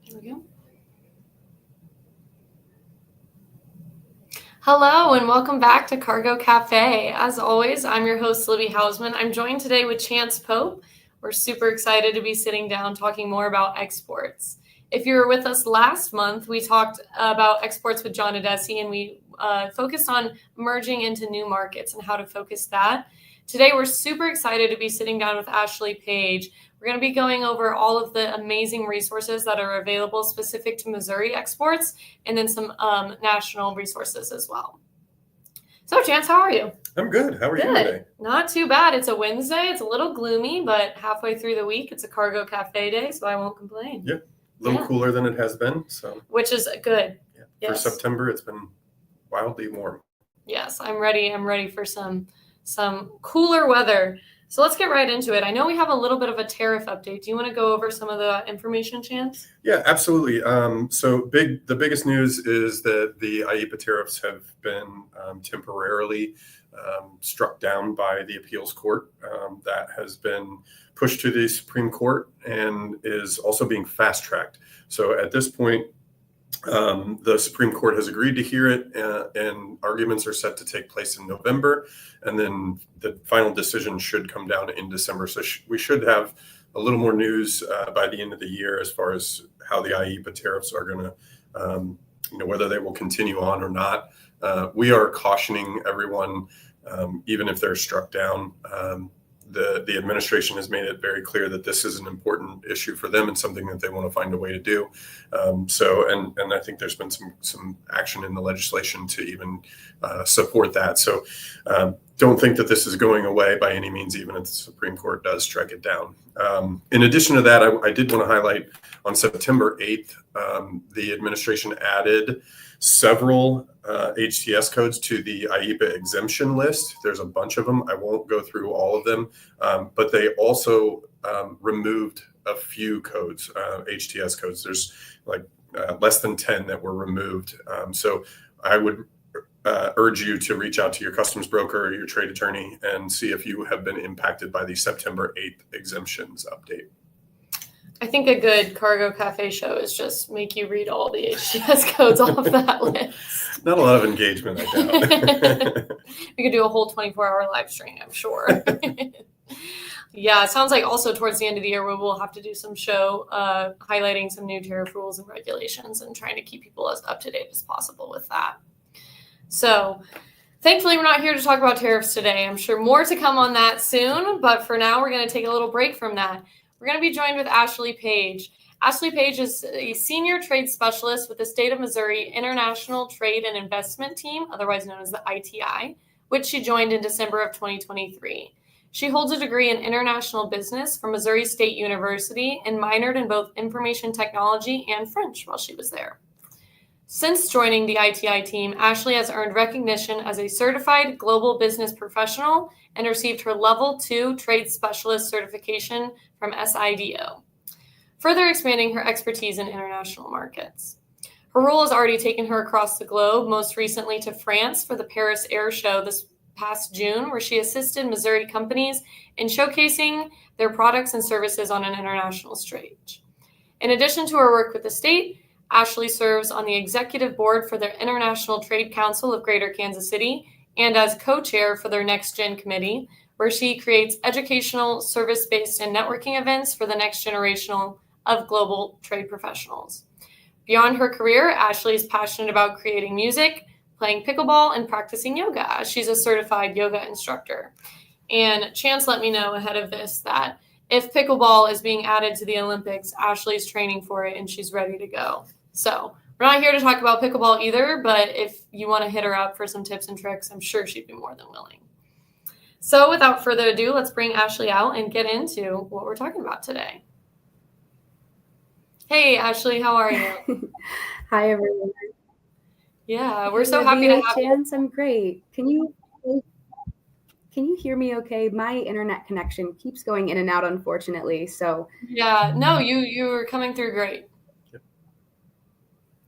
There we go. Hello and welcome back to Cargo Cafe. As always, I'm your host, Libby Hausman. I'm joined today with Chance Pope. We're super excited to be sitting down talking more about exports. If you were with us last month, we talked about exports with John Edesi, and we focused on merging into new markets and how to focus that. Today, we're super excited to be sitting down with Ashley Page. We're going to be going over all of the amazing resources that are available specific to Missouri exports, and then some national resources as well. So, Chance, how are you? I'm good. How are you today? Not too bad. It's a Wednesday. It's a little gloomy, but halfway through the week, it's a Cargo Cafe day, so I won't complain. Yeah, a little cooler than it has been. Which is good. Yeah. Yes. For September, it's been wildly warm. Yes, I'm ready. I'm ready for some cooler weather. So let's get right into it. I know we have a little bit of a tariff update. Do you want to go over some of the information, Chance? Yeah, absolutely. The biggest news is that the IEEPA tariffs have been temporarily struck down by the appeals court. That has been pushed to the Supreme Court and is also being fast-tracked. So at this point, the Supreme Court has agreed to hear it, and arguments are set to take place in November, and then the final decision should come down in December. So we should have a little more news by the end of the year as far as how the IEEPA tariffs are going to, whether they will continue on or not. We are cautioning everyone, even if they're struck down. The administration has made it very clear that this is an important issue for them and something that they want to find a way to do. And I think there's been some action in the legislation to even support that. So don't think that this is going away by any means, even if the Supreme Court does strike it down. In addition to that, I did want to highlight on September 8th, the administration added several HTS codes to the IEEPA exemption list. There's a bunch of them. I won't go through all of them, but they also removed a few codes, HTS codes. There's like less than 10 that were removed. So I would urge you to reach out to your customs broker or your trade attorney and see if you have been impacted by the September 8th exemptions update. I think a good Cargo Cafe show is just make you read all the HTS codes off that list. Not a lot of engagement, I doubt. We could do a whole 24-hour live stream, I'm sure. Yeah, it sounds like also towards the end of the year, we will have to do some show highlighting some new tariff rules and regulations and trying to keep people as up to date as possible with that. So thankfully, we're not here to talk about tariffs today. I'm sure more to come on that soon, but for now, we're going to take a little break from that. We're going to be joined with Ashley Page. Ashley Page is a senior trade specialist with the State of Missouri International Trade and Investment Team, otherwise known as the ITI, which she joined in December of 2023. She holds a degree in international business from Missouri State University and minored in both information technology and French while she was there. Since joining the ITI team, Ashley has earned recognition as a certified global business professional and received her Level 2 Trade Specialist certification from SIDO, further expanding her expertise in international markets. Her role has already taken her across the globe, most recently to France for the Paris Air Show this past June, where she assisted Missouri companies in showcasing their products and services on an international stage. In addition to her work with the state, Ashley serves on the executive board for their International Trade Council of Greater Kansas City and as co-chair for their Next Gen Committee, where she creates educational, service-based, and networking events for the next generation of global trade professionals. Beyond her career, Ashley is passionate about creating music, playing pickleball, and practicing yoga, as she's a certified yoga instructor. And Chance let me know ahead of this that if pickleball is being added to the Olympics, Ashley's training for it and she's ready to go. So we're not here to talk about pickleball either, but if you want to hit her up for some tips and tricks, I'm sure she'd be more than willing. So without further ado, let's bring Ashley out and get into what we're talking about today. Hey, Ashley, how are you? Hi, everyone. Yeah, we're so happy to have you. Chance, I'm great. Can you hear me okay? My internet connection keeps going in and out, unfortunately. So yeah, no, you were coming through great.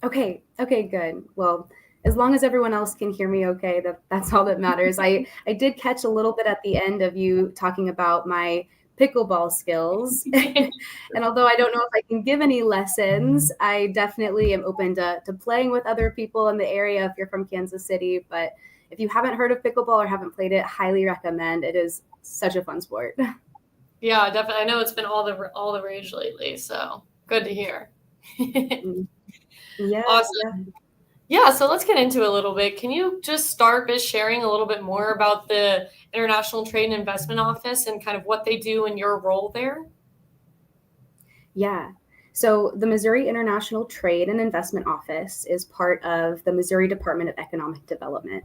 Okay, good. Well, as long as everyone else can hear me okay, that's all that matters. I did catch a little bit at the end of you talking about my pickleball skills. And although I don't know if I can give any lessons, I definitely am open to playing with other people in the area if you're from Kansas City. But if you haven't heard of pickleball or haven't played it, highly recommend. It is such a fun sport. Yeah, definitely. I know it's been all the rage lately, so good to hear. Yeah. Awesome. Yeah, so let's get into it a little bit. Can you just start by sharing a little bit more about the International Trade and Investment Office and kind of what they do and your role there? Yeah. So the Missouri International Trade and Investment Office is part of the Missouri Department of Economic Development.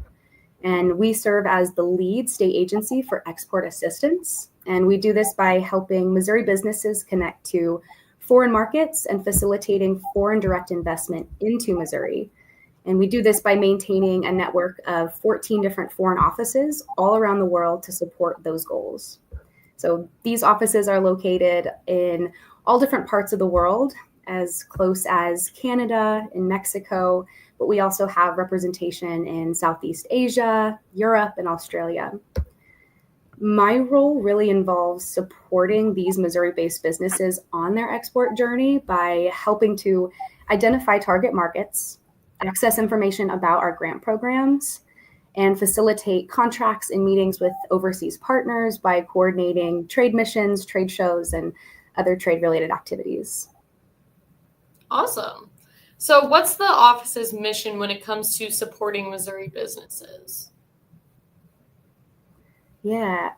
And we serve as the lead state agency for export assistance. And we do this by helping Missouri businesses connect to foreign markets and facilitating foreign direct investment into Missouri. And we do this by maintaining a network of 14 different foreign offices all around the world to support those goals. So these offices are located in all different parts of the world, as close as Canada and Mexico, but we also have representation in Southeast Asia, Europe, and Australia. My role really involves supporting these Missouri-based businesses on their export journey by helping to identify target markets, access information about our grant programs, and facilitate contracts and meetings with overseas partners by coordinating trade missions, trade shows, and other trade-related activities. Awesome. So what's the office's mission when it comes to supporting Missouri businesses? Yeah,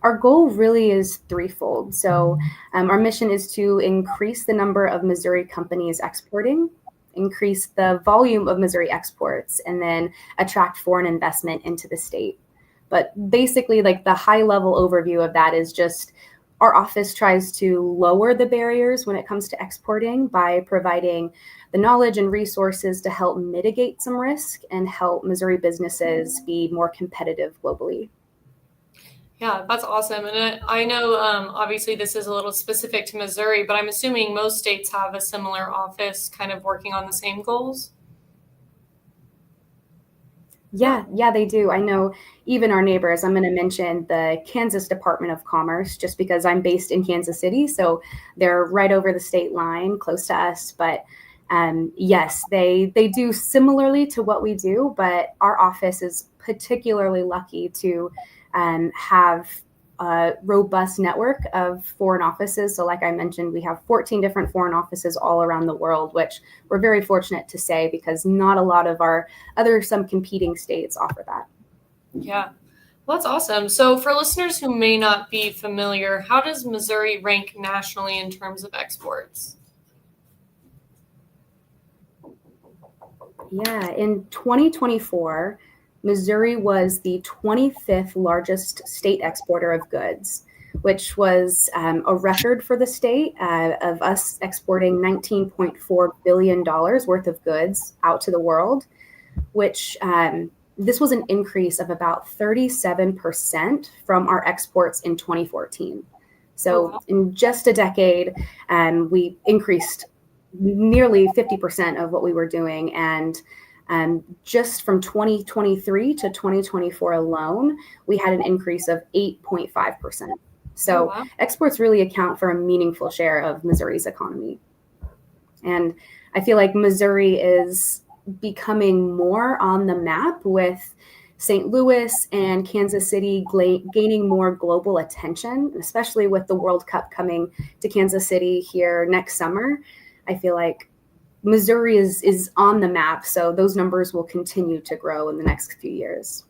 our goal really is threefold. So our mission is to increase the number of Missouri companies exporting, increase the volume of Missouri exports, and then attract foreign investment into the state. But basically, like the high level overview of that is just our office tries to lower the barriers when it comes to exporting by providing the knowledge and resources to help mitigate some risk and help Missouri businesses be more competitive globally. Yeah, that's awesome. And I know obviously this is a little specific to Missouri, but I'm assuming most states have a similar office kind of working on the same goals. Yeah, they do. I know even our neighbors, I'm going to mention the Kansas Department of Commerce just because I'm based in Kansas City. So they're right over the state line, close to us. But yes, they do similarly to what we do, but our office is particularly lucky to have a robust network of foreign offices. So like I mentioned, we have 14 different foreign offices all around the world, which we're very fortunate to say because not a lot of some competing states offer that. Yeah, well, that's awesome. So for listeners who may not be familiar, how does Missouri rank nationally in terms of exports? Yeah, in 2024, Missouri was the 25th largest state exporter of goods, which was a record for the state of us exporting $19.4 billion worth of goods out to the world, which this was an increase of about 37% from our exports in 2014. So in just a decade, we increased nearly 50% of what we were doing. And just from 2023 to 2024 alone, we had an increase of 8.5%. So exports really account for a meaningful share of Missouri's economy. And I feel like Missouri is becoming more on the map with St. Louis and Kansas City gaining more global attention, especially with the World Cup coming to Kansas City here next summer. I feel like Missouri is on the map, so those numbers will continue to grow in the next few years.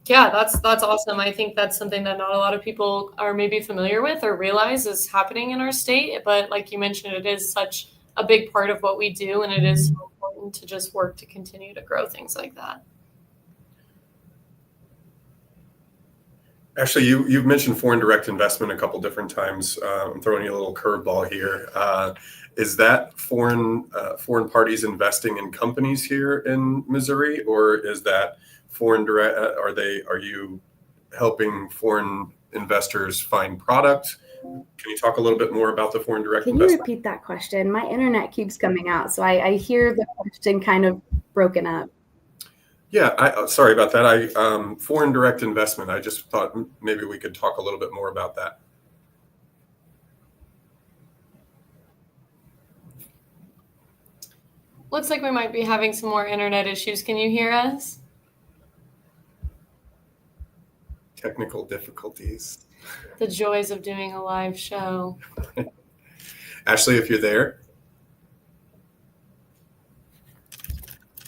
Yeah, that's awesome. I think that's something that not a lot of people are maybe familiar with or realize is happening in our state. But like you mentioned, it is such a big part of what we do, and it is so important to just work to continue to grow things like that. Actually, you've mentioned foreign direct investment a couple different times. I'm throwing you a little curveball here. Is that foreign parties investing in companies here in Missouri, or is that foreign direct? Are you helping foreign investors find product? Can you talk a little bit more about the foreign direct investment? Can you repeat that question? My internet keeps coming out, so I hear the question kind of broken up. Yeah, sorry about that. Foreign direct investment. I just thought maybe we could talk a little bit more about that. looks like we might be having some more internet issues. Can you hear us? Technical difficulties. The joys of doing a live show. Ashley, if you're there.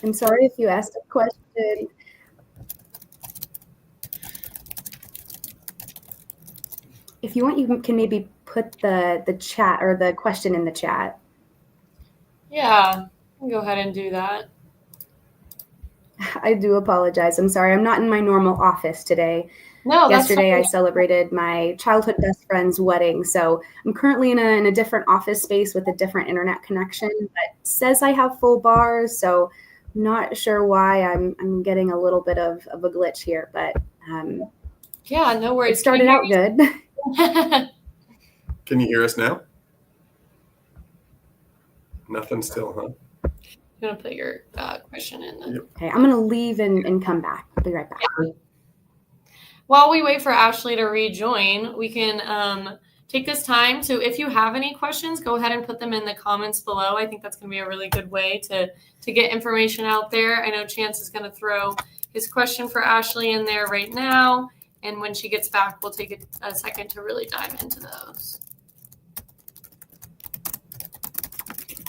I'm sorry if you asked a question. If you want, you can maybe put the chat or the question in the chat. Yeah, I'll go ahead and do that. I do apologize. I'm sorry. I'm not in my normal office today. No, that's Yesterday, I fine. celebrated my childhood best friend's wedding. So I'm currently in a different office space with a different internet connection that says I have full bars. So I'm not sure why I'm getting a little bit of a glitch here, but Yeah, no worries. it started out good. Can you hear us now? Nothing still, huh? You want to put your question in then? Yep. Okay, I'm going to leave and come back. I'll be right back. Yeah. While we wait for Ashley to rejoin, we can take this time. So if you have any questions, go ahead and put them in the comments below. I think that's going to be a really good way to get information out there. I know Chance is going to throw his question for Ashley in there right now. And when she gets back, we'll take a second to really dive into those.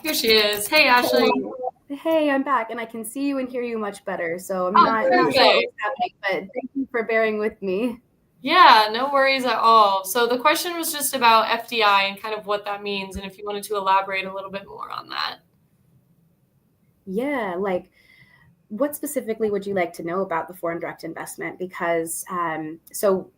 Here she is. Hey, Ashley. Hey, I'm back, and I can see you and hear you much better. So I'm Oh, not sure perfect. what's happening, but thank you for bearing with me. Yeah, no worries at all. So the question was just about FDI and kind of what that means, and if you wanted to elaborate a little bit more on that. Yeah, like what specifically would you like to know about the foreign direct investment? Because so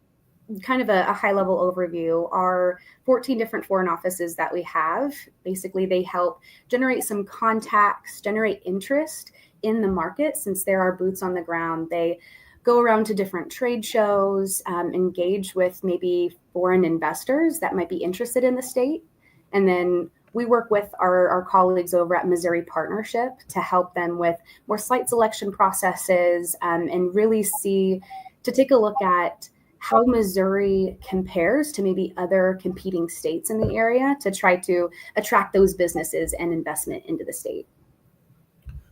kind of a high level overview are 14 different foreign offices that we have. Basically, they help generate some contacts, generate interest in the market since there are boots on the ground. They go around to different trade shows, engage with maybe foreign investors that might be interested in the state. And then we work with our colleagues over at Missouri Partnership to help them with more site selection processes and really to take a look at how Missouri compares to maybe other competing states in the area to try to attract those businesses and investment into the state.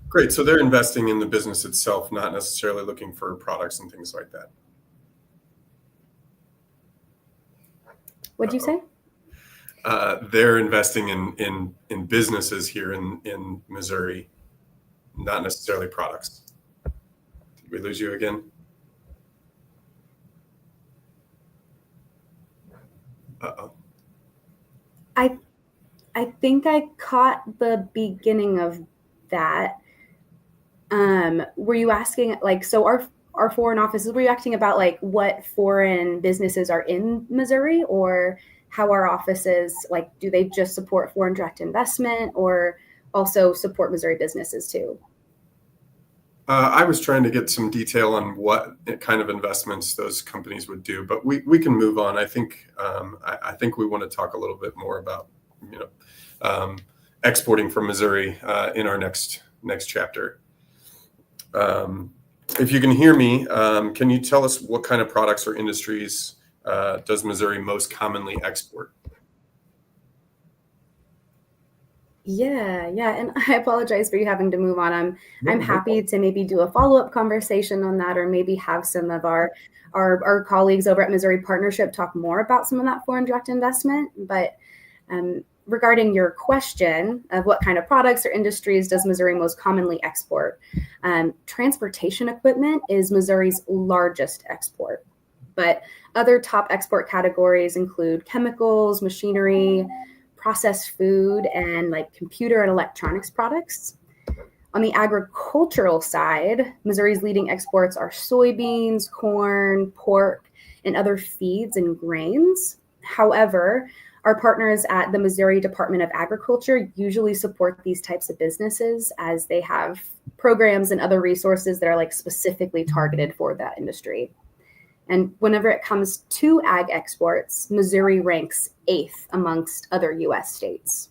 Great. So they're investing in the business itself, not necessarily looking for products and things like that. What'd you say? They're investing in businesses here in Missouri, not necessarily products. Did we lose you again? Uh-oh. I think I caught the beginning of that. Were you asking so our foreign offices, were you asking about what foreign businesses are in Missouri, or how our offices, do they just support foreign direct investment or also support Missouri businesses too? I was trying to get some detail on what kind of investments those companies would do, but we can move on. I think we want to talk a little bit more about exporting from Missouri in our next chapter. If you can hear me, can you tell us what kind of products or industries does Missouri most commonly export? Yeah, and I apologize for you having to move on. I'm happy to maybe do a follow-up conversation on that, or maybe have some of our colleagues over at Missouri Partnership talk more about some of that foreign direct investment. But regarding your question of what kind of products or industries does Missouri most commonly export, transportation equipment is Missouri's largest export. But other top export categories include chemicals, machinery, processed food, and computer and electronics products. On the agricultural side, Missouri's leading exports are soybeans, corn, pork, and other feeds and grains. However, our partners at the Missouri Department of Agriculture usually support these types of businesses as they have programs and other resources that are specifically targeted for that industry. And whenever it comes to ag exports, Missouri ranks 8th amongst other U.S. states.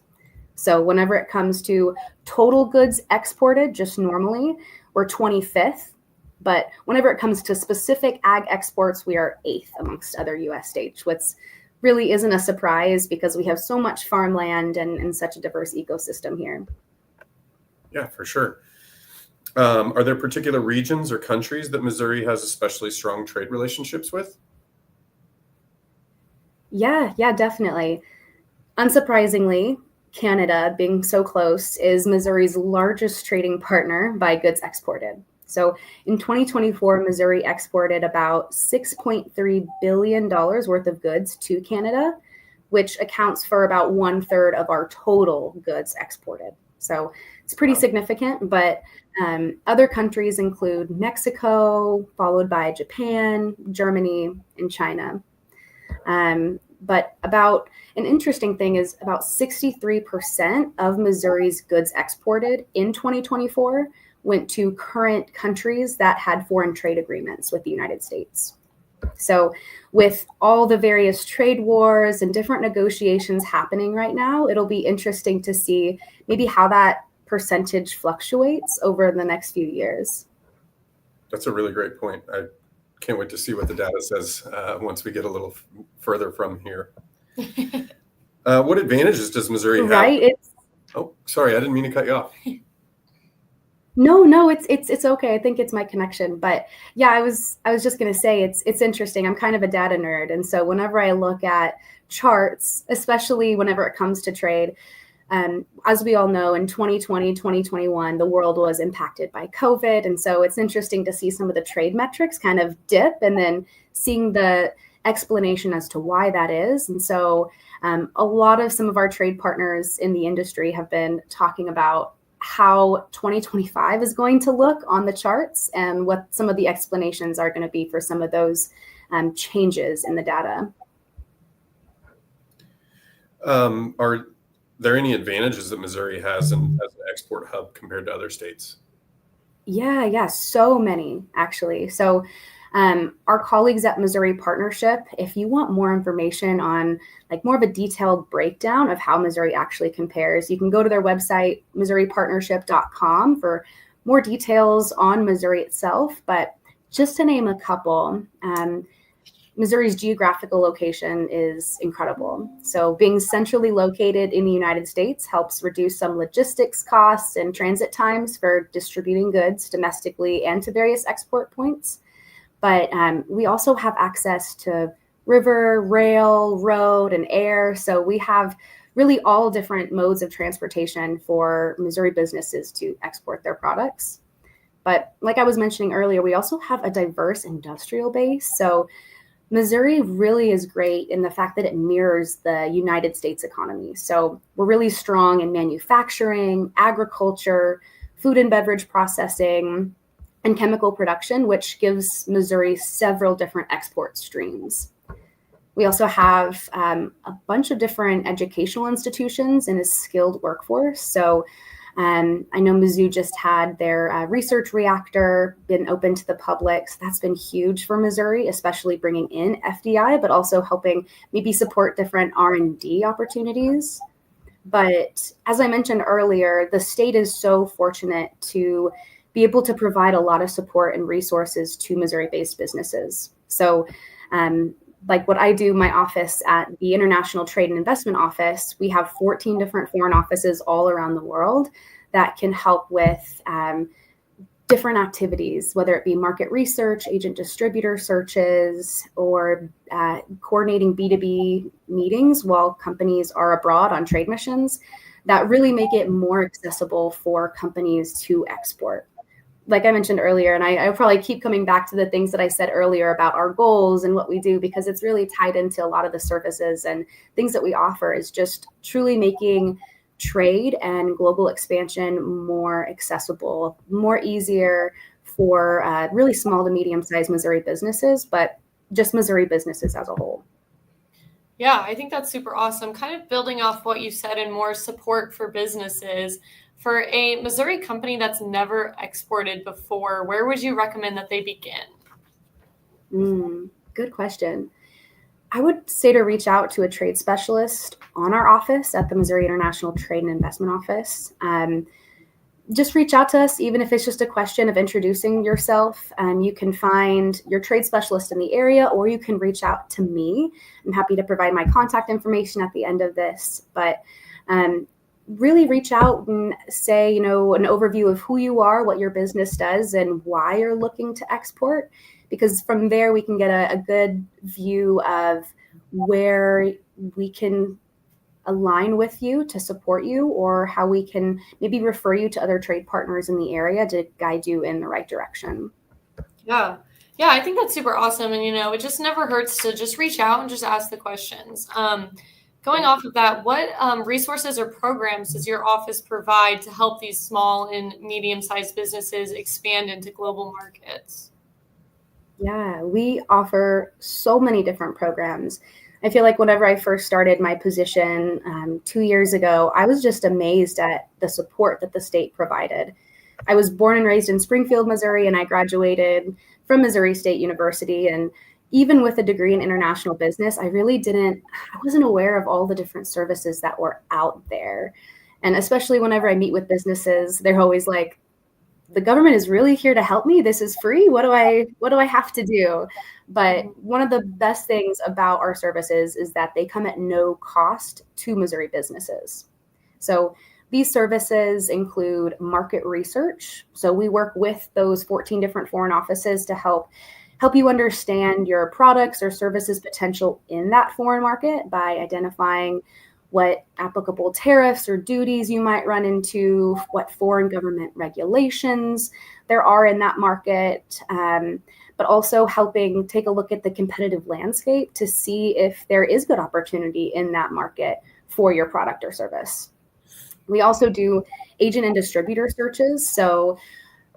So whenever it comes to total goods exported, just normally, we're 25th. But whenever it comes to specific ag exports, we are 8th amongst other U.S. states, which really isn't a surprise because we have so much farmland and such a diverse ecosystem here. Yeah, for sure. Are there particular regions or countries that Missouri has especially strong trade relationships with? Yeah, definitely. Unsurprisingly, Canada, being so close, is Missouri's largest trading partner by goods exported. So in 2024, Missouri exported about $6.3 billion worth of goods to Canada, which accounts for about 1/3 of our total goods exported. So it's pretty Wow. significant, but other countries include Mexico, followed by Japan, Germany, and China. But about an interesting thing is about 63% of Missouri's goods exported in 2024 went to current countries that had foreign trade agreements with the United States. So, with all the various trade wars and different negotiations happening right now, it'll be interesting to see maybe how that percentage fluctuates over the next few years. That's a really great point. I can't wait to see what the data says once we get a little further from here. What advantages does Missouri have? Right? Oh, sorry, I didn't mean to cut you off. No, it's okay. I think it's my connection. But yeah, I was just gonna say it's interesting. I'm kind of a data nerd, and so whenever I look at charts, especially whenever it comes to trade, as we all know, in 2020, 2021, the world was impacted by COVID, and so it's interesting to see some of the trade metrics kind of dip, and then seeing the explanation as to why that is. And so a lot of some of our trade partners in the industry have been talking about how 2025 is going to look on the charts and what some of the explanations are going to be for some of those changes in the data. Are there any advantages that Missouri has as an export hub compared to other states? Yeah, so many actually. So our colleagues at Missouri Partnership, if you want more information on like more of a detailed breakdown of how Missouri actually compares, you can go to their website, MissouriPartnership.com, for more details on Missouri itself. But just to name a couple, Missouri's geographical location is incredible. So being centrally located in the United States helps reduce some logistics costs and transit times for distributing goods domestically and to various export points. But we also have access to river, rail, road, and air. So we have really all different modes of transportation for Missouri businesses to export their products. But like I was mentioning earlier, we also have a diverse industrial base. So Missouri really is great in the fact that it mirrors the United States economy. So we're really strong in manufacturing, agriculture, food and beverage processing, and chemical production, which gives Missouri several different export streams. We also have a bunch of different educational institutions and a skilled workforce. So I know Mizzou just had their research reactor been open to the public. So that's been huge for Missouri, especially bringing in FDI, but also helping maybe support different R&D opportunities. But as I mentioned earlier, the state is so fortunate to be able to provide a lot of support and resources to Missouri-based businesses. So like what I do, my office at the International Trade and Investment Office, we have 14 different foreign offices all around the world that can help with different activities, whether it be market research, agent distributor searches, or coordinating B2B meetings while companies are abroad on trade missions that really make it more accessible for companies to export. Like I mentioned earlier, and I probably keep coming back to the things that I said earlier about our goals and what we do, because it's really tied into a lot of the services and things that we offer, is just truly making trade and global expansion more accessible, more easier for really small to medium-sized Missouri businesses, but just Missouri businesses as a whole. Yeah, I think that's super awesome. Kind of building off what you said and more support for businesses. For a Missouri company that's never exported before, where would you recommend that they begin? Good question. I would say to reach out to a trade specialist on our office at the Missouri International Trade and Investment Office. Just reach out to us, even if it's just a question of introducing yourself. You can find your trade specialist in the area, or you can reach out to me. I'm happy to provide my contact information at the end of this. But really reach out and say, an overview of who you are, what your business does, and why you're looking to export. Because from there, we can get a good view of where we can align with you to support you, or how we can maybe refer you to other trade partners in the area to guide you in the right direction. Yeah. Yeah, I think that's super awesome. And, it just never hurts to just reach out and just ask the questions. Going off of that, what resources or programs does your office provide to help these small and medium-sized businesses expand into global markets? Yeah, we offer so many different programs. I feel like whenever I first started my position 2 years ago, I was just amazed at the support that the state provided. I was born and raised in Springfield, Missouri, and I graduated from Missouri State University. And even with a degree in international business, I wasn't aware of all the different services that were out there. And especially whenever I meet with businesses, they're always like, the government is really here to help me. This is free. What do I have to do? But one of the best things about our services is that they come at no cost to Missouri businesses. So these services include market research. So we work with those 14 different foreign offices to help you understand your products or services potential in that foreign market by identifying what applicable tariffs or duties you might run into, what foreign government regulations there are in that market, but also helping take a look at the competitive landscape to see if there is good opportunity in that market for your product or service. We also do agent and distributor searches. So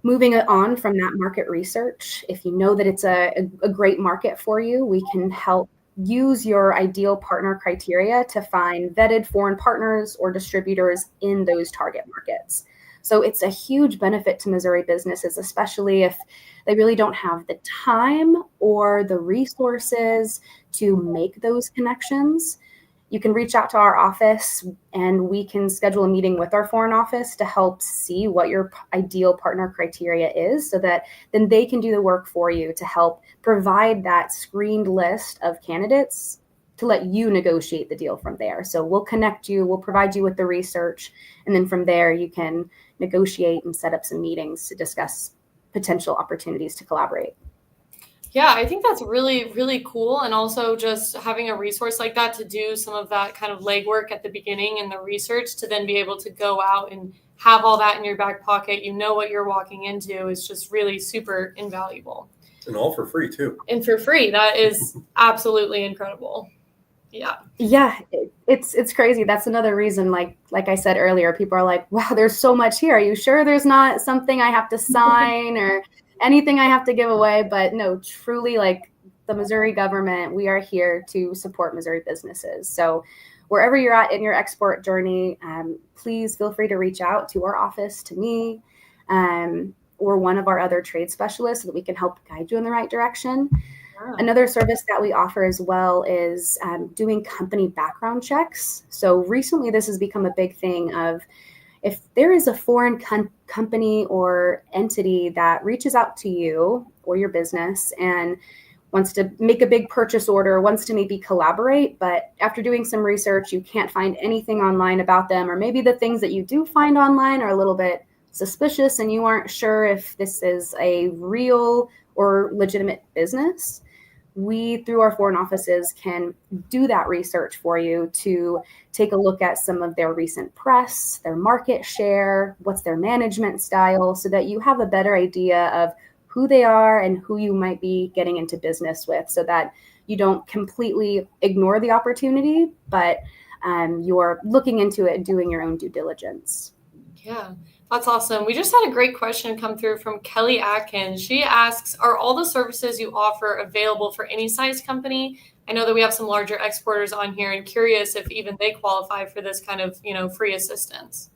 moving it on from that market research, if you know that it's a great market for you, we can help use your ideal partner criteria to find vetted foreign partners or distributors in those target markets. So it's a huge benefit to Missouri businesses, especially if they really don't have the time or the resources to make those connections. You can reach out to our office and we can schedule a meeting with our foreign office to help see what your ideal partner criteria is, so that then they can do the work for you to help provide that screened list of candidates to let you negotiate the deal from there. So we'll connect you, we'll provide you with the research, and then from there you can negotiate and set up some meetings to discuss potential opportunities to collaborate. Yeah, I think that's really, really cool. And also just having a resource like that to do some of that kind of legwork at the beginning and the research to then be able to go out and have all that in your back pocket. You know what you're walking into is just really super invaluable. And all for free too. And for free. That is absolutely incredible. Yeah. Yeah, it's crazy. That's another reason, like I said earlier, people are like, wow, there's so much here. Are you sure there's not something I have to sign or anything I have to give away? But no, truly, like the Missouri government, we are here to support Missouri businesses. So wherever you're at in your export journey, please feel free to reach out to our office, to me, or one of our other trade specialists so that we can help guide you in the right direction. Wow. Another service that we offer as well is doing company background checks. So recently this has become a big thing of, if there is a foreign company or entity that reaches out to you or your business and wants to make a big purchase order, wants to maybe collaborate, but after doing some research, you can't find anything online about them, or maybe the things that you do find online are a little bit suspicious and you aren't sure if this is a real or legitimate business, we, through our foreign offices, can do that research for you to take a look at some of their recent press, their market share, what's their management style, so that you have a better idea of who they are and who you might be getting into business with, so that you don't completely ignore the opportunity, but you're looking into it and doing your own due diligence. Yeah. That's awesome. We just had a great question come through from Kelly Atkins. She asks, are all the services you offer available for any size company? I know that we have some larger exporters on here, and curious if even they qualify for this kind of, free assistance.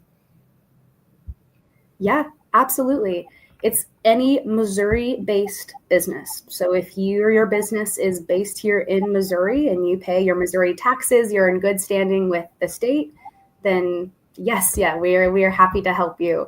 Yeah, absolutely. It's any Missouri-based business. So if your business is based here in Missouri and you pay your Missouri taxes, you're in good standing with the state, then yes, we are happy to help you.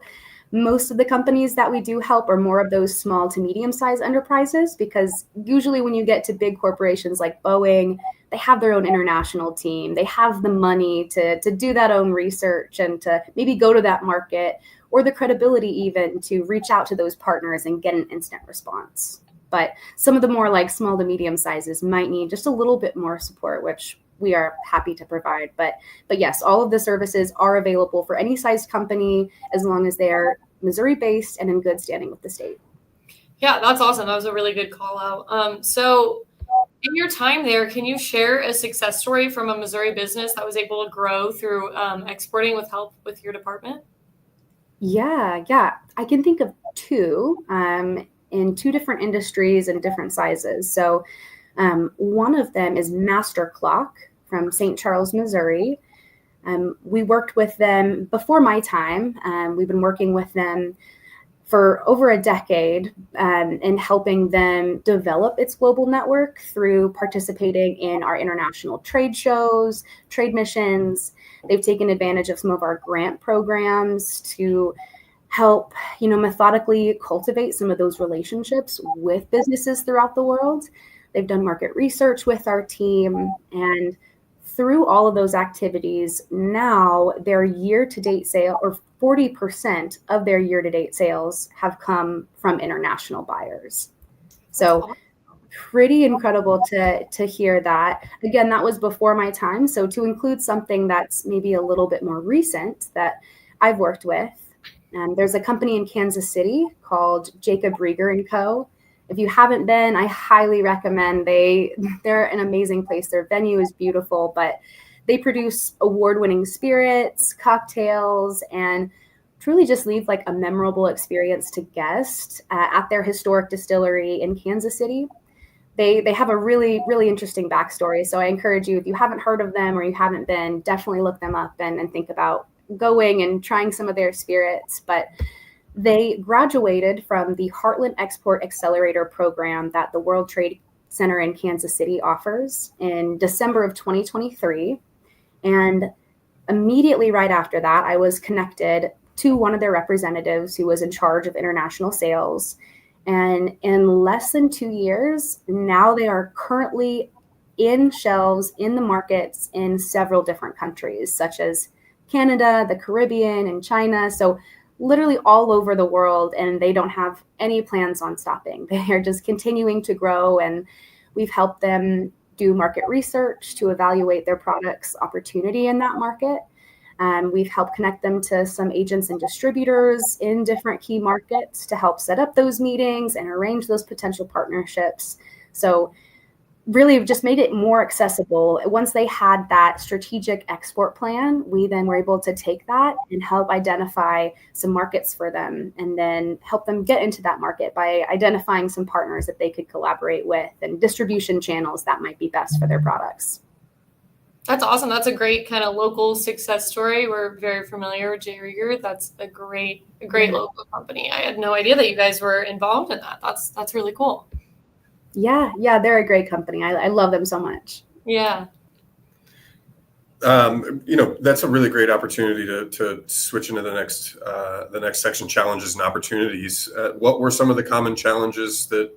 Most of the companies that we do help are more of those small to medium-sized enterprises, because usually when you get to big corporations like Boeing, they have their own international team. They have the money to do that own research and to maybe go to that market, or the credibility even to reach out to those partners and get an instant response. But some of the more like small to medium sizes might need just a little bit more support, which we are happy to provide. But yes, all of the services are available for any size company as long as they are Missouri based and in good standing with the state. Yeah, that's awesome. That was a really good call out. So in your time there, can you share a success story from a Missouri business that was able to grow through exporting with help with your department? Yeah. I can think of two in two different industries and different sizes. So one of them is Master Clock from St. Charles, Missouri. We worked with them before my time. We've been working with them for over a decade in helping them develop its global network through participating in our international trade shows, trade missions. They've taken advantage of some of our grant programs to help, methodically cultivate some of those relationships with businesses throughout the world. They've done market research with our team, and through all of those activities, now their year-to-date sale, or 40% of their year-to-date sales, have come from international buyers. So pretty incredible to hear that. Again, that was before my time. So to include something that's maybe a little bit more recent that I've worked with, there's a company in Kansas City called Jacob Rieger & Co. If you haven't been, I highly recommend. They're an amazing place. Their venue is beautiful, but they produce award-winning spirits, cocktails, and truly just leave like a memorable experience to guests at their historic distillery in Kansas City. They have a really, really interesting backstory. So I encourage you, if you haven't heard of them or you haven't been, definitely look them up and think about going and trying some of their spirits. But they graduated from the Heartland Export Accelerator program that the World Trade Center in Kansas City offers in December of 2023. And immediately right after that, I was connected to one of their representatives who was in charge of international sales. And in less than 2 years, now they are currently in shelves in the markets in several different countries, such as Canada, the Caribbean, and China. So literally all over the world, and they don't have any plans on stopping. They are just continuing to grow, and we've helped them do market research to evaluate their product's opportunity in that market. We've helped connect them to some agents and distributors in different key markets to help set up those meetings and arrange those potential partnerships. So really just made it more accessible. Once they had that strategic export plan, we then were able to take that and help identify some markets for them, and then help them get into that market by identifying some partners that they could collaborate with and distribution channels that might be best for their products. That's awesome. That's a great kind of local success story. We're very familiar with J. Rieger. That's a great local company. I had no idea that you guys were involved in that. That's really cool. Yeah, they're a great company. I love them so much. Yeah. That's a really great opportunity to switch into the next section, challenges and opportunities. What were some of the common challenges that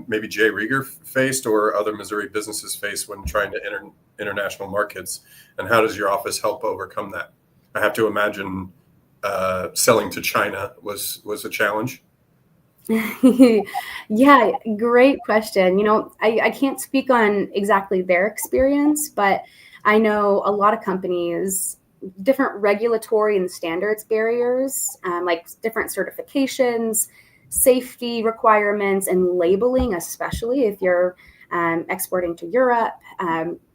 maybe J. Rieger faced or other Missouri businesses face when trying to enter international markets, and how does your office help overcome that? I have to imagine selling to China was a challenge. Yeah, great question. I can't speak on exactly their experience, but I know a lot of companies, different regulatory and standards barriers, like different certifications, safety requirements, and labeling, especially if you're exporting to Europe.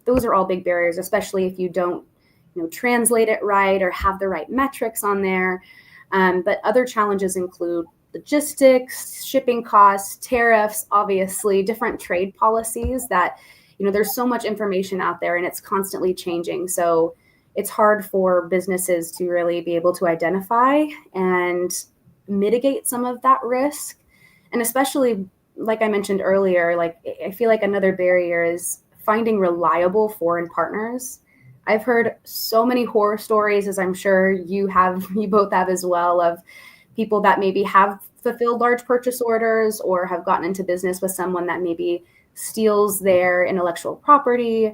Those are all big barriers, especially if you don't translate it right or have the right metrics on there. But other challenges include logistics, shipping costs, tariffs, obviously, different trade policies that, there's so much information out there and it's constantly changing. So it's hard for businesses to really be able to identify and mitigate some of that risk. And especially, like I mentioned earlier, I feel like another barrier is finding reliable foreign partners. I've heard so many horror stories, as I'm sure you both have as well, of people that maybe have fulfilled large purchase orders or have gotten into business with someone that maybe steals their intellectual property.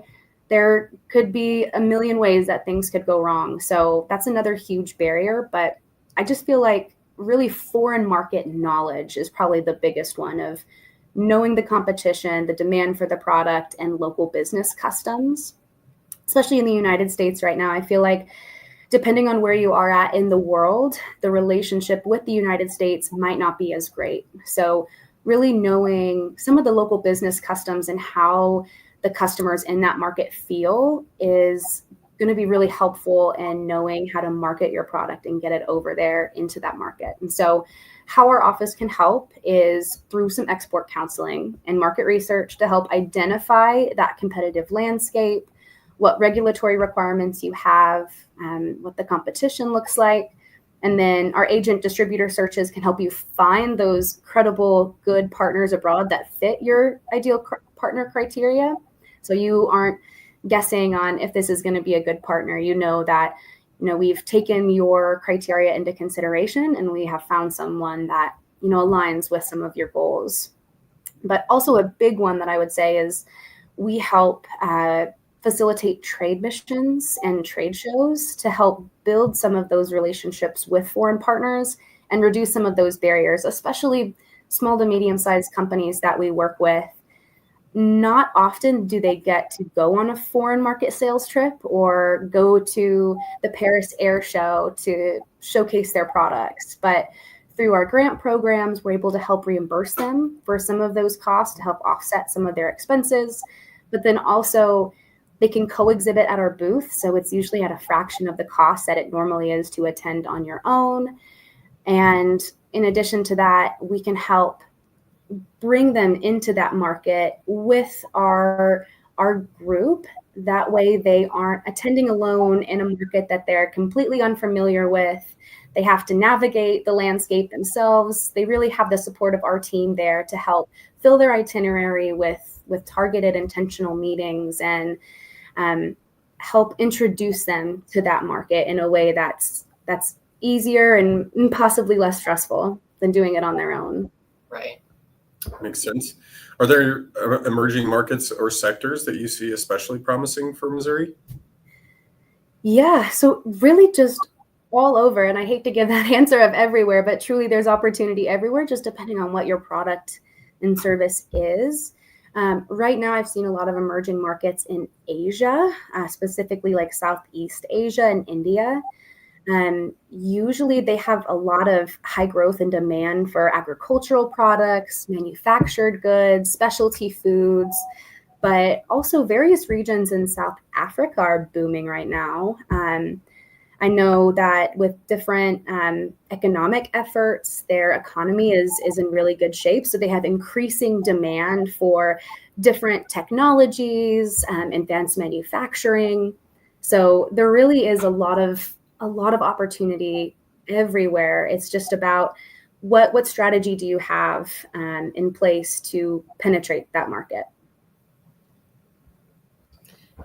There could be a million ways that things could go wrong. So that's another huge barrier. But I just feel like really foreign market knowledge is probably the biggest one, of knowing the competition, the demand for the product, and local business customs. Especially in the United States right now, I feel like depending on where you are at in the world, the relationship with the United States might not be as great. So really knowing some of the local business customs and how the customers in that market feel is going to be really helpful in knowing how to market your product and get it over there into that market. And so how our office can help is through some export counseling and market research to help identify that competitive landscape, what regulatory requirements you have, what the competition looks like. And then our agent distributor searches can help you find those credible, good partners abroad that fit your ideal partner criteria. So you aren't guessing on if this is going to be a good partner. You know that, we've taken your criteria into consideration and we have found someone that, aligns with some of your goals. But also a big one that I would say is we help facilitate trade missions and trade shows to help build some of those relationships with foreign partners and reduce some of those barriers, especially small to medium-sized companies that we work with. Not often do they get to go on a foreign market sales trip or go to the Paris Air Show to showcase their products. But through our grant programs, we're able to help reimburse them for some of those costs to help offset some of their expenses. But then also they can co-exhibit at our booth. So it's usually at a fraction of the cost that it normally is to attend on your own. And in addition to that, we can help bring them into that market with our group. That way they aren't attending alone in a market that they're completely unfamiliar with. They have to navigate the landscape themselves. They really have the support of our team there to help fill their itinerary with targeted intentional meetings and help introduce them to that market in a way that's easier and possibly less stressful than doing it on their own. Right. Makes sense. Are there emerging markets or sectors that you see especially promising for Missouri? Yeah, so really just all over. And I hate to give that answer of everywhere, but truly there's opportunity everywhere, just depending on what your product and service is. Right now, I've seen a lot of emerging markets in Asia, specifically like Southeast Asia and India. Usually they have a lot of high growth and demand for agricultural products, manufactured goods, specialty foods, but also various regions in South Africa are booming right now. I know that with different economic efforts, their economy is in really good shape. So they have increasing demand for different technologies, advanced manufacturing. So there really is a lot of opportunity everywhere. It's just about what strategy do you have in place to penetrate that market?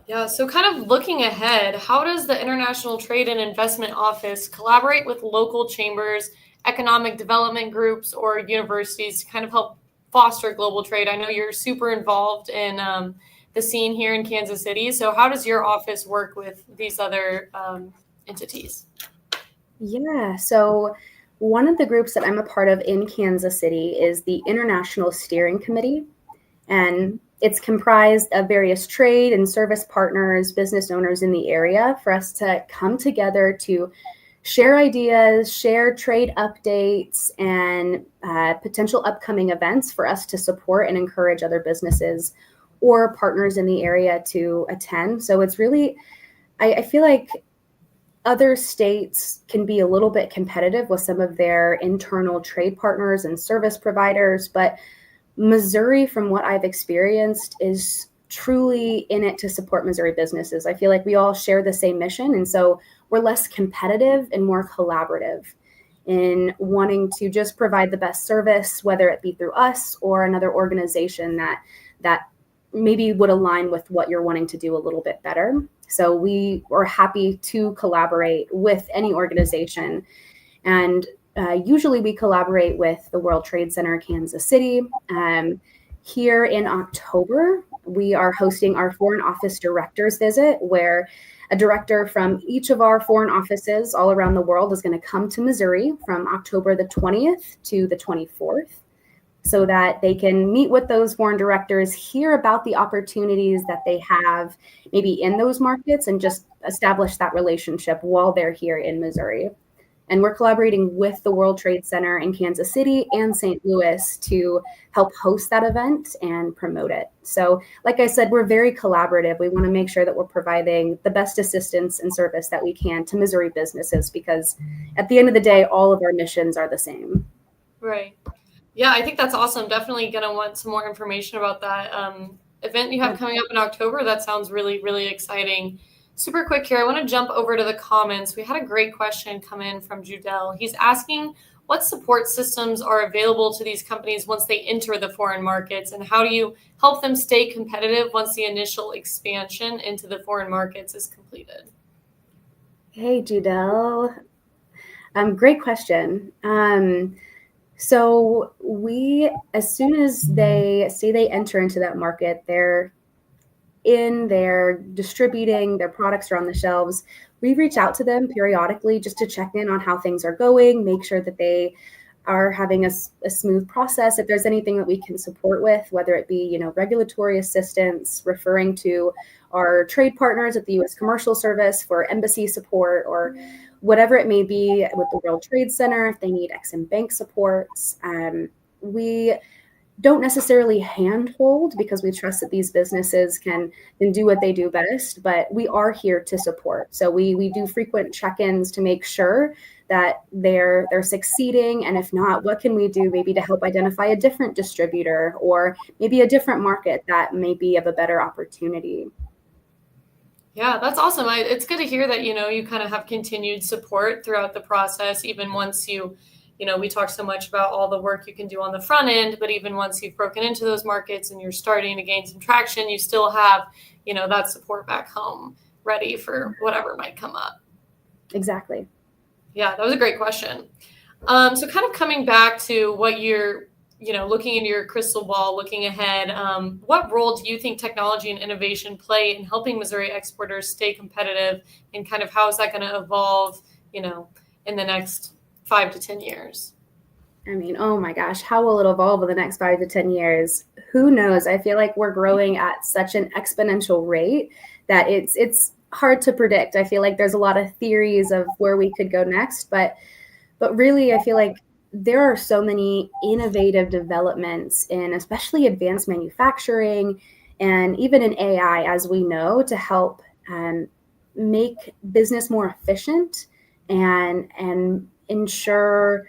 Yeah, so kind of looking ahead, how does the International Trade and Investment Office collaborate with local chambers, economic development groups, or universities to kind of help foster global trade? I know you're super involved in the scene here in Kansas City. So how does your office work with these other entities? Yeah, so one of the groups that I'm a part of in Kansas City is the International Steering Committee. And it's comprised of various trade and service partners, business owners in the area for us to come together to share ideas, share trade updates, and potential upcoming events for us to support and encourage other businesses or partners in the area to attend. So it's really, I feel like other states can be a little bit competitive with some of their internal trade partners and service providers, but Missouri, from what I've experienced, is truly in it to support Missouri businesses. I feel like we all share the same mission, and so we're less competitive and more collaborative in wanting to just provide the best service, whether it be through us or another organization that maybe would align with what you're wanting to do a little bit better. So we are happy to collaborate with any organization. And usually we collaborate with the World Trade Center, Kansas City. Here in October, we are hosting our Foreign Office Directors Visit, where a director from each of our foreign offices all around the world is going to come to Missouri from October the 20th to the 24th, so that they can meet with those foreign directors, hear about the opportunities that they have maybe in those markets, and just establish that relationship while they're here in Missouri. And we're collaborating with the World Trade Center in Kansas City and St. Louis to help host that event and promote it. So, like I said, we're very collaborative. We want to make sure that we're providing the best assistance and service that we can to Missouri businesses, because at the end of the day, all of our missions are the same. Right. Yeah, I think that's awesome. Definitely going to want some more information about that event you have coming up in October. That sounds really, really exciting. Super quick here, I want to jump over to the comments. We had a great question come in from Judell. He's asking what support systems are available to these companies once they enter the foreign markets, and how do you help them stay competitive once the initial expansion into the foreign markets is completed? Hey, Judell. Great question. So we, as soon as they say they enter into that market, they're distributing, their products are on the shelves. We reach out to them periodically just to check in on how things are going, make sure that they are having a smooth process. If there's anything that we can support with, whether it be, regulatory assistance, referring to our trade partners at the U.S. Commercial Service for embassy support, or whatever it may be with the World Trade Center, if they need Ex-Im Bank supports. We don't necessarily handhold, because we trust that these businesses can do what they do best, but we are here to support. So we do frequent check-ins to make sure that they're succeeding, and if not, what can we do maybe to help identify a different distributor or maybe a different market that may be of a better opportunity. Yeah, that's awesome. It's good to hear that, you kind of have continued support throughout the process, even once we talk so much about all the work you can do on the front end, but even once you've broken into those markets and you're starting to gain some traction, you still have, that support back home ready for whatever might come up. Exactly. Yeah, that was a great question. So kind of coming back to what you're, looking into your crystal ball, looking ahead, what role do you think technology and innovation play in helping Missouri exporters stay competitive, and kind of how is that going to evolve, in the next 5 to 10 years? I mean, oh my gosh, how will it evolve in the next 5 to 10 years? Who knows? I feel like we're growing at such an exponential rate that it's hard to predict. I feel like there's a lot of theories of where we could go next, but really, I feel like there are so many innovative developments in especially advanced manufacturing and even in AI, as we know, to help make business more efficient and ensure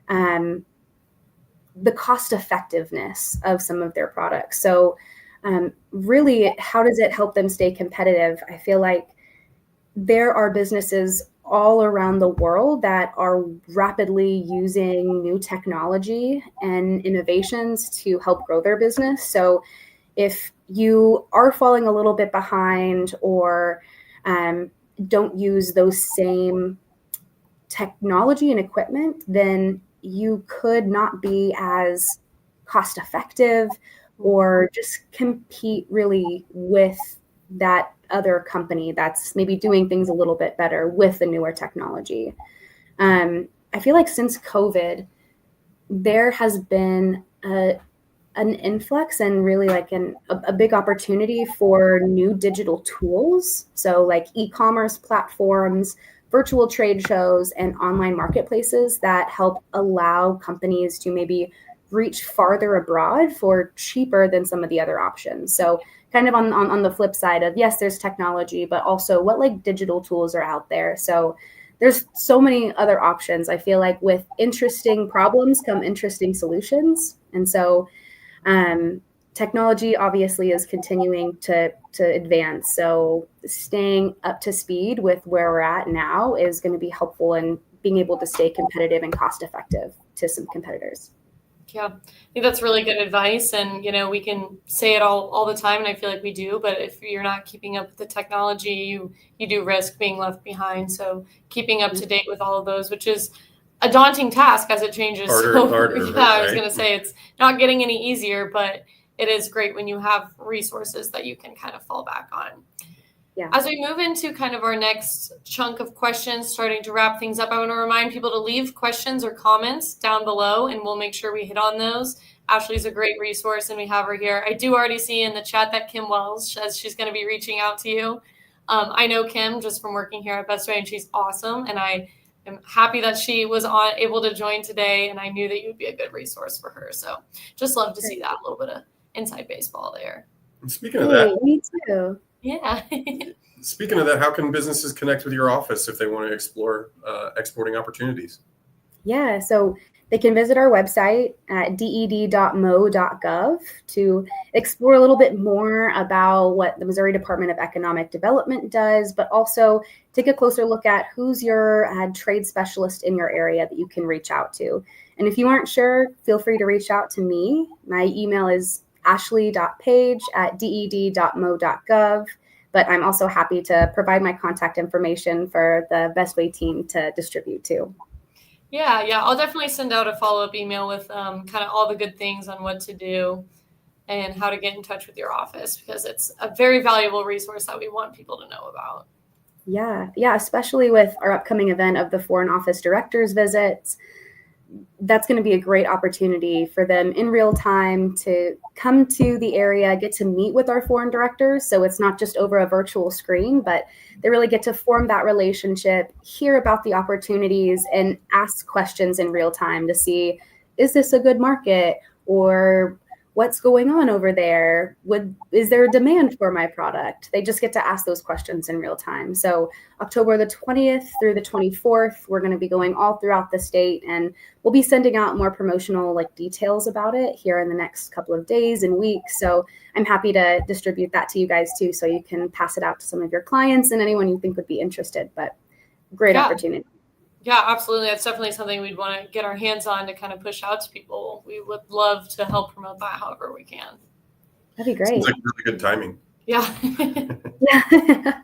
the cost effectiveness of some of their products. So really, how does it help them stay competitive? I feel like there are businesses all around the world that are rapidly using new technology and innovations to help grow their business. So if you are falling a little bit behind, or don't use those same technology and equipment, then you could not be as cost effective or just compete really with that other company that's maybe doing things a little bit better with the newer technology. I feel like since COVID, there has been an influx and really like a big opportunity for new digital tools. So like e-commerce platforms, virtual trade shows, and online marketplaces that help allow companies to maybe reach farther abroad for cheaper than some of the other options. So kind of on the flip side of, yes, there's technology, but also what like digital tools are out there. So there's so many other options. I feel like with interesting problems come interesting solutions. And so technology obviously is continuing to advance. So staying up to speed with where we're at now is going to be helpful in being able to stay competitive and cost effective to some competitors. Yeah, I think that's really good advice. And, we can say it all the time, and I feel like we do, but if you're not keeping up with the technology, you do risk being left behind. So keeping up to date with all of those, which is a daunting task as it changes. Harder so, and harder, yeah, I was right? going to say it's not getting any easier, but it is great when you have resources that you can kind of fall back on. Yeah. As we move into kind of our next chunk of questions, starting to wrap things up, I want to remind people to leave questions or comments down below, and we'll make sure we hit on those. Ashley's a great resource, and we have her here. I do already see in the chat that Kim Wells says she's going to be reaching out to you. I know Kim just from working here at Best Way, and she's awesome, and I am happy that she was able to join today, and I knew that you'd be a good resource for her. So just love to see that, a little bit of inside baseball there. And speaking of that, me too. Yeah. speaking of that, how can businesses connect with your office if they want to explore exporting opportunities? Yeah, so they can visit our website at ded.mo.gov to explore a little bit more about what the Missouri Department of Economic Development does, but also take a closer look at who's your trade specialist in your area that you can reach out to. And if you aren't sure, feel free to reach out to me. My email is ashley.page@ded.mo.gov, but I'm also happy to provide my contact information for the Best Way team to distribute to. Yeah. I'll definitely send out a follow-up email with kind of all the good things on what to do and how to get in touch with your office, because it's a very valuable resource that we want people to know about. Yeah, especially with our upcoming event of the Foreign Office Directors visits. That's going to be a great opportunity for them in real time to come to the area, get to meet with our foreign directors. So it's not just over a virtual screen, but they really get to form that relationship, hear about the opportunities, and ask questions in real time to see, is this a good market, or what's going on over there? Is there a demand for my product? They just get to ask those questions in real time. So October the 20th through the 24th, we're going to be going all throughout the state, and we'll be sending out more promotional details about it here in the next couple of days and weeks. So I'm happy to distribute that to you guys too, so you can pass it out to some of your clients and anyone you think would be interested. But great opportunity. Yeah, absolutely. That's definitely something we'd want to get our hands on to kind of push out to people. We would love to help promote that however we can. That'd be great. Seems like really good timing. Yeah. Yeah.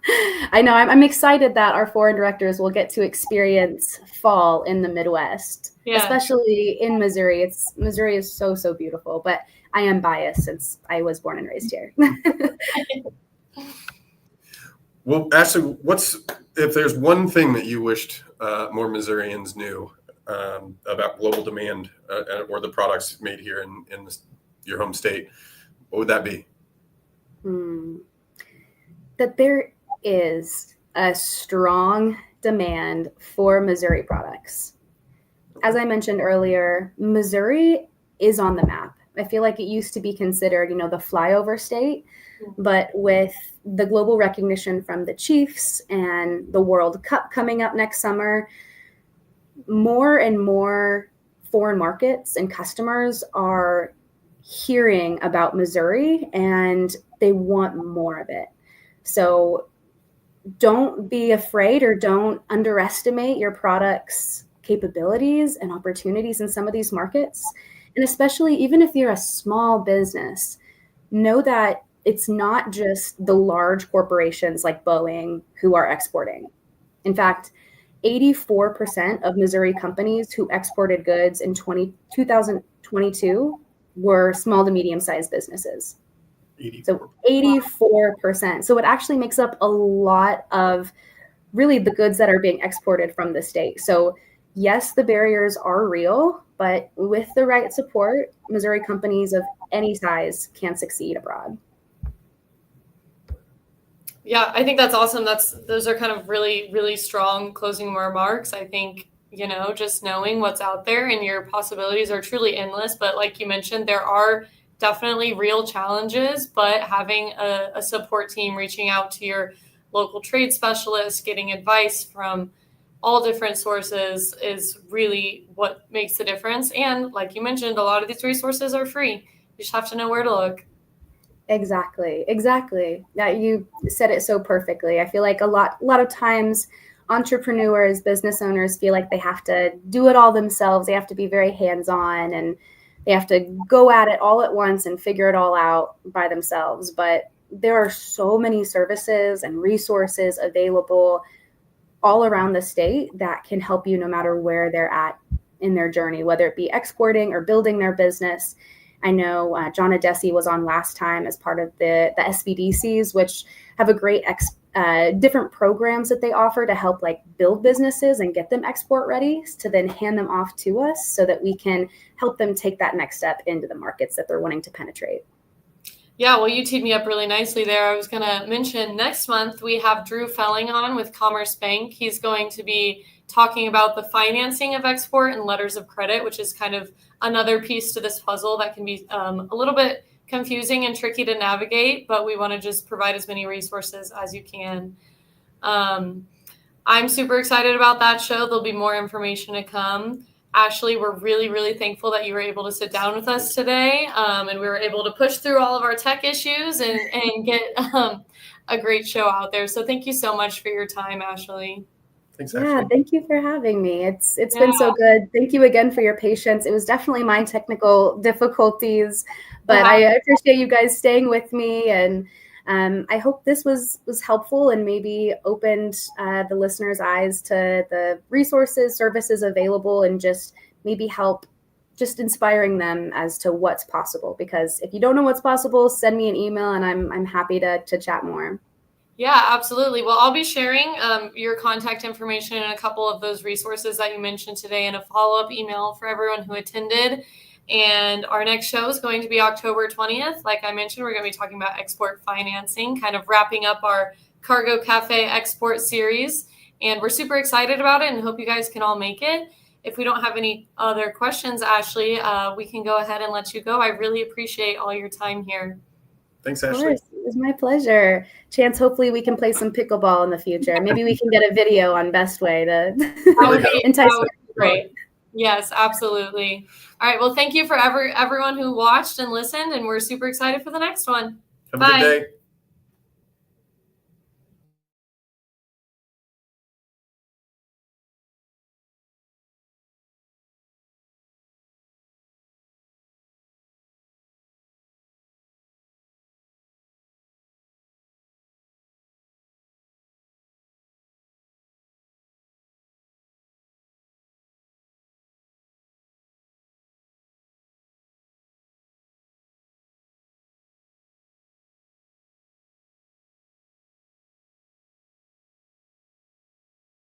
I know. I'm excited that our foreign directors will get to experience fall in the Midwest, especially in Missouri. Missouri is so beautiful, but I am biased since I was born and raised here. Well, Ashley, if there's one thing that you wished more Missourians knew about global demand or the products made here in your home state, what would that be? That there is a strong demand for Missouri products. As I mentioned earlier, Missouri is on the map. I feel like it used to be considered, the flyover state, but with the global recognition from the Chiefs and the World Cup coming up next summer, more and more foreign markets and customers are hearing about Missouri and they want more of it. So don't be afraid or don't underestimate your product's capabilities and opportunities in some of these markets. And especially even if you're a small business, know that it's not just the large corporations like Boeing who are exporting. In fact, 84% of Missouri companies who exported goods in 2022 were small to medium-sized businesses. 84%. So 84%. So it actually makes up a lot of really the goods that are being exported from the state. So yes, the barriers are real, but with the right support, Missouri companies of any size can succeed abroad. Yeah, I think that's awesome. Those are kind of really, really strong closing remarks. I think, just knowing what's out there and your possibilities are truly endless. But like you mentioned, there are definitely real challenges, but having a support team, reaching out to your local trade specialists, getting advice from all different sources is really what makes the difference. And like you mentioned, a lot of these resources are free. You just have to know where to look. Exactly. Yeah, you said it so perfectly. I feel like a lot of times entrepreneurs, business owners feel like they have to do it all themselves. They have to be very hands-on and they have to go at it all at once and figure it all out by themselves. But there are so many services and resources available all around the state that can help you no matter where they're at in their journey, whether it be exporting or building their business. I know John Adesi was on last time as part of the SBDCs, which have a great different programs that they offer to help like build businesses and get them export ready to then hand them off to us so that we can help them take that next step into the markets that they're wanting to penetrate. Yeah, well, you teed me up really nicely there. I was going to mention next month we have Drew Felling on with Commerce Bank. He's going to be talking about the financing of export and letters of credit, which is kind of another piece to this puzzle that can be a little bit confusing and tricky to navigate, but we want to just provide as many resources as you can. I'm super excited about that show. There'll be more information to come. Ashley, we're really, really thankful that you were able to sit down with us today, and we were able to push through all of our tech issues and get a great show out there. So thank you so much for your time, Ashley. Thanks, Ashley. Yeah, thank you for having me. It's been so good. Thank you again for your patience. It was definitely my technical difficulties, but I appreciate you guys staying with me, and I hope this was helpful and maybe opened the listeners' eyes to the resources, services available, and just maybe help just inspiring them as to what's possible. Because if you don't know what's possible, send me an email and I'm happy to chat more. Yeah, absolutely. Well, I'll be sharing your contact information and a couple of those resources that you mentioned today in a follow-up email for everyone who attended. And our next show is going to be October 20th. Like I mentioned, we're going to be talking about export financing, kind of wrapping up our Cargo Cafe export series. And we're super excited about it and hope you guys can all make it. If we don't have any other questions, Ashley, we can go ahead and let you go. I really appreciate all your time here. Thanks, Of Ashley. course, it was my pleasure. Chance, hopefully we can play some pickleball in the future. Maybe we can get a video on Best Way to entice. That would be great. Yes, absolutely. All right. Well, thank you for everyone who watched and listened, and we're super excited for the next one. Have Bye. a good day.